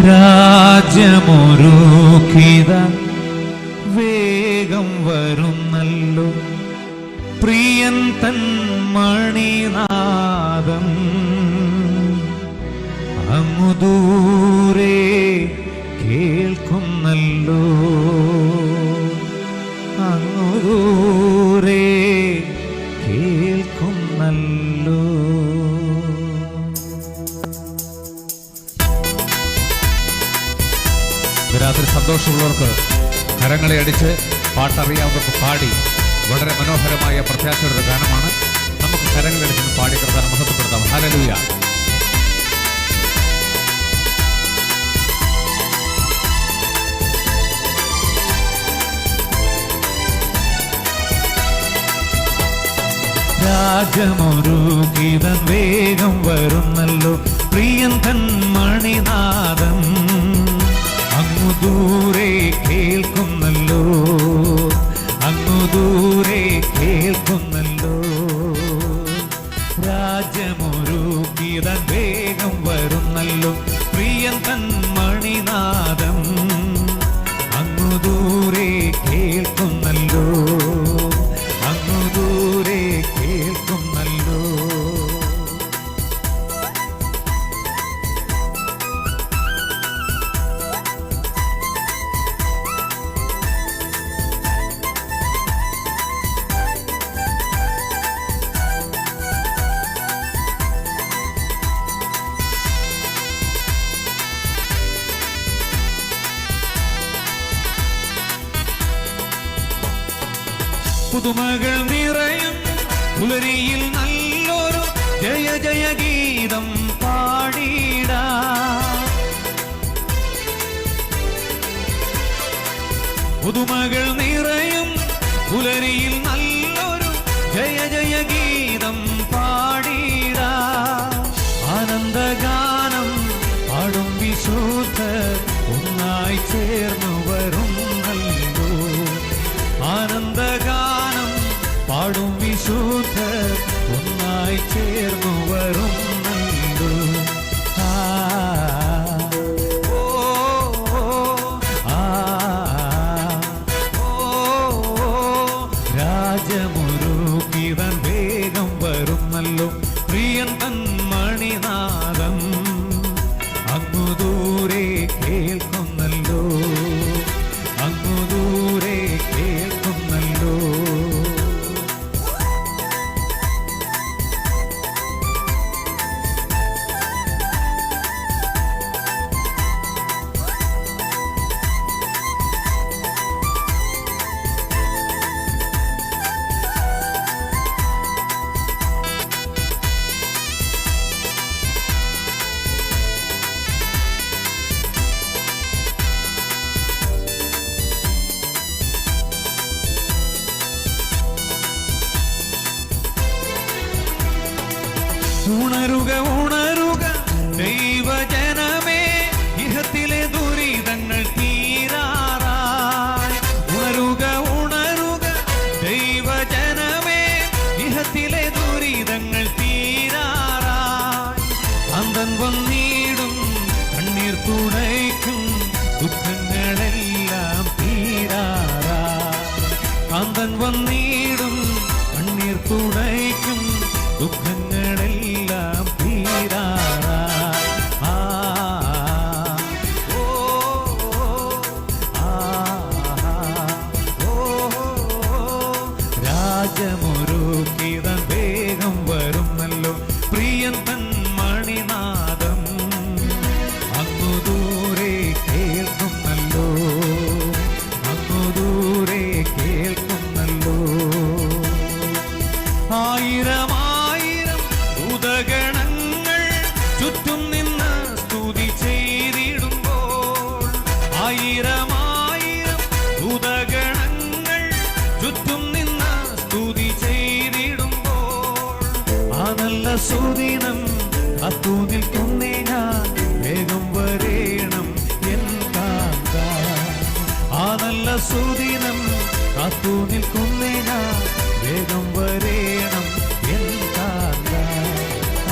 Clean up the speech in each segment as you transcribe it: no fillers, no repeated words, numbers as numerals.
രാജ്യമൊരുക്കിത വേഗം വരുന്നല്ലോ പ്രിയൻ തൻ മണിനാദം അങ്ങു ദൂരെ കേൾക്കുന്നല്ലോ അങ്ങു ദൂരെ കേൾക്കുന്നല്ലോ. രാത്രി സന്തോഷമുള്ളവർക്ക് കരങ്ങളെ അടിച്ച് പാട്ടറിയാവുന്നവർക്ക് പാടി വളരെ മനോഹരമായ പ്രത്യാശയുടെ ഗാനമാണ്. നമുക്ക് കരങ്ങളടിച്ച് പാടി കർത്താവിനെ മഹത്വപ്പെടുത്താം. ഹല്ലേലൂയ. രാജമൊരുക്കിതൻ വേഗം വരുന്നല്ലോ പ്രിയൻ തൻ മണിനാദം അങ്ങു ദൂരെ കേൾക്കുന്നല്ലോ അങ്ങു ദൂരെ കേൾക്കുന്നല്ലോ. രാജമൊരുക്കിതൻ വേഗം വരുന്നല്ലോ പ്രിയൻ തൻ മണിനാദം അങ്ങു ദൂരെ കേൾക്കുന്നല്ലോ അങ്ങു ദൂരെ കേൾക്കുന്നല്ലോ. പുതുമകൾ നിറയും പുലരിയിൽ നല്ലൊരു ജയ ജയ ഗീതം പാടിടാ. പുതുമകൾ നിറയും പുലരിയിൽ നല്ലൊരു ജയ ജയ ഗീതം പാടിടാ. ആനന്ദഗാനം പാടും വിശുദ്ധർ ഒന്നായി ചേർന്നു വരുന്നല്ലോ. ആനന്ദഗാനം പാടും വിശുദ്ധർ ഒന്നായി ചേർന്നു വരുന്നല്ലോ. രാജമൊരുക്കിതൻ വേഗം വരുന്നല്ലോ പ്രിയൻ തൻ മണിനാദം അങ്ങു ദൂരെ കേൾക്കുന്നല്ലോ അങ്ങു ദൂരെ കേൾക്കുന്നല്ലോ. ഉണരുക ഉണരുക ദൈവജനമേ ഇഹത്തിലെ ദുരിതങ്ങൾ തീരാറായി. ഉണരുക ഉണരുക ദൈവജനമേ ഇഹത്തിലെ ദുരിതങ്ങൾ തീരാറായി. അന്തൻ വന്നിടും കണ്ണീർ തുടയ്ക്കും ദുഃഖങ്ങളെല്ലാം തീരാറായി. അന്തൻ വന്നിടും കണ്ണീർ തുടയ്ക്കും ദുഃഖങ്ങളെല്ലാം തീരാറായി. രാജമൊരുക്കിതൻ വേഗം വരുന്നല്ലോ പ്രിയൻ തൻ മണിനാദം അങ്ങു ദൂരെ കേൾക്കുന്നല്ലോ അങ്ങു ദൂരെ കേൾക്കുന്നല്ലോ. ആയിരം ഗണങ്ങൾ ചുറ്റും നിന്ന് സ്തുതി ചെയ്തിടുമ്പോൾ ആയിരം ഭൂതഗണങ്ങൾ ചുറ്റും നിന്ന് സ്തുതി ചെയ്തിടുമ്പോൾ ആ നല്ല സുദിനം കാത്തു നിൽക്കുന്നേ ഞാൻ വേഗം വരേണം എൻ കാന്ത. ആ നല്ല സുദിനം കാത്തു നിൽക്കുന്നേ ഞാൻ വേഗം വരേണം എൻ കാന്ത.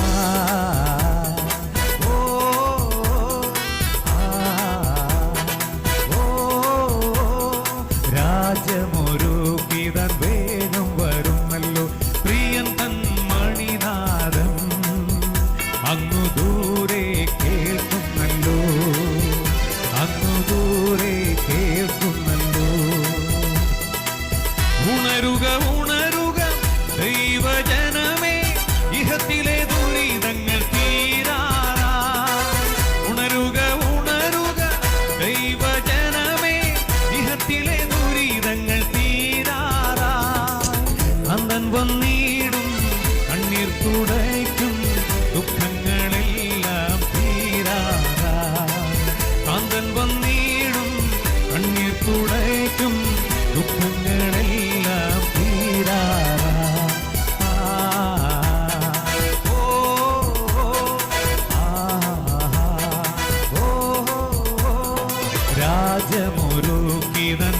ആ രാജ്യമൊരുക്കിതൻ